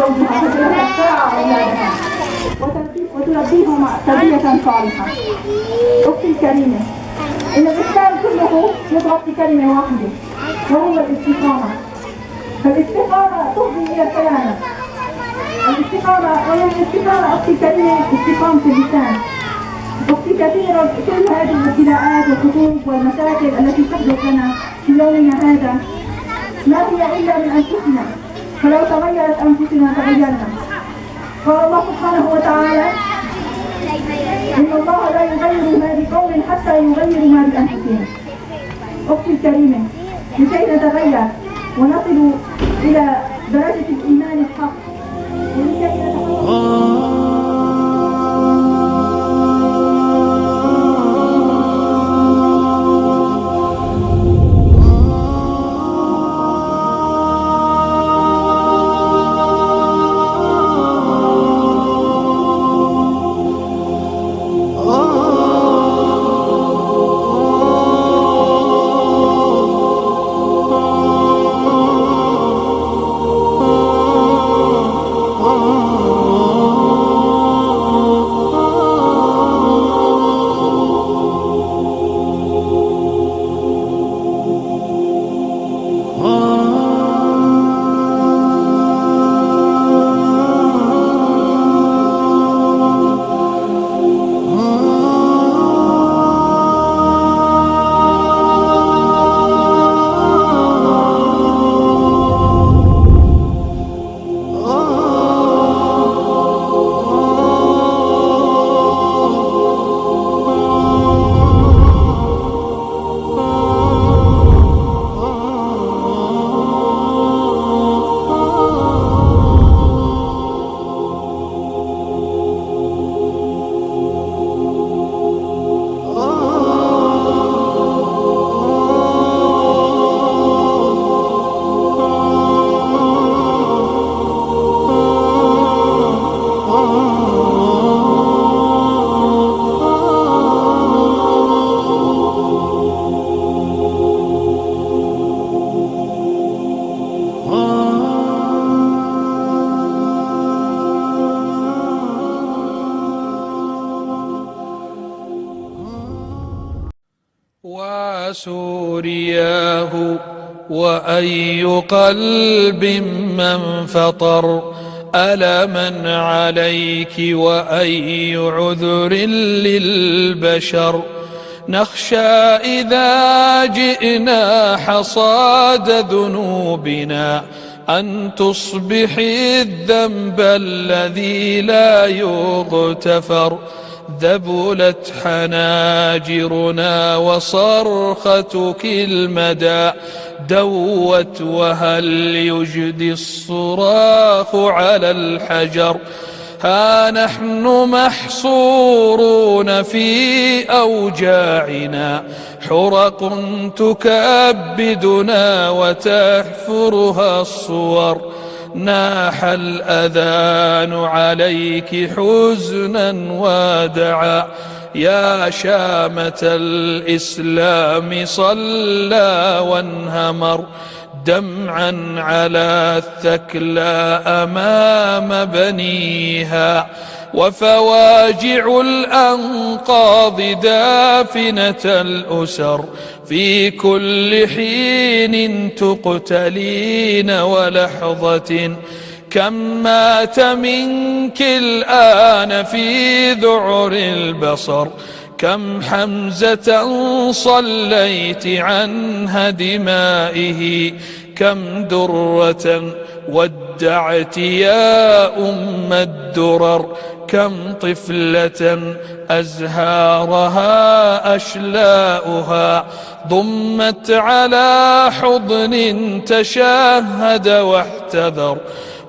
زوجها فجلست ترعى أولادها وتربيهم تربية صالحة. أختي الكريمة، إن الإسلام كله يضرب بكلمة واحدة وهو الاستقامة. فالاستقامة تفضي إلى السلامة. الاستقامة أختي الكريمة استقامة اللسان. أختي كثيرا كل هذه الابتلاءات والخطوب والمشاكل التي تحدث لنا في يومنا هذا ما هي إلا من أنفسنا، فلو تغيرت أنفسنا تغيرنا. قال الله سبحانه وتعالى: إن الله لا يغير ما بقوم حتى يغيروا ما بأنفسهم. أختي الكريمة، لكي نتغير ونصل إلى درجة الإيمان الحق ولكي نتحول وسورياه وأي قلب من فطر ألما عليك وأي عذر للبشر. نخشى إذا جئنا حصاد ذنوبنا أن تصبحي الذنب الذي لا يغتفر. ذبلت حناجرنا وصرختك المدى دوت وهل يجدي الصراخ على الحجر. ها نحن محصورون في أوجاعنا حرق تكبدنا وتحفرها الصور. ناح الأذان عليك حزنا ودعا يا شامة الإسلام صلى وانهمر. دمعا على الثكلى أمام بنيها وفواجع الأنقاض دافنة الأسر. في كل حين تقتلين ولحظة كم مات منك الآن في ذعر البصر. كم حمزة صليت عنها دمائه كم درة ودعت يا أم الدرر. كم طفلة أزهارها أشلاؤها ضمت على حضن تشاهد واحتذر.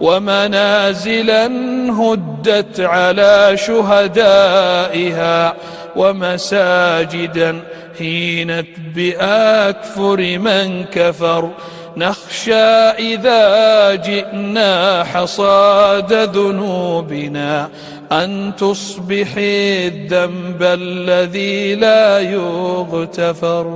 ومنازلا هدت على شهدائها ومساجدا هينت بأكفر من كفر. نخشى إذا جئنا حصاد ذنوبنا أن تصبحي الذنب الذي لا يغتفر.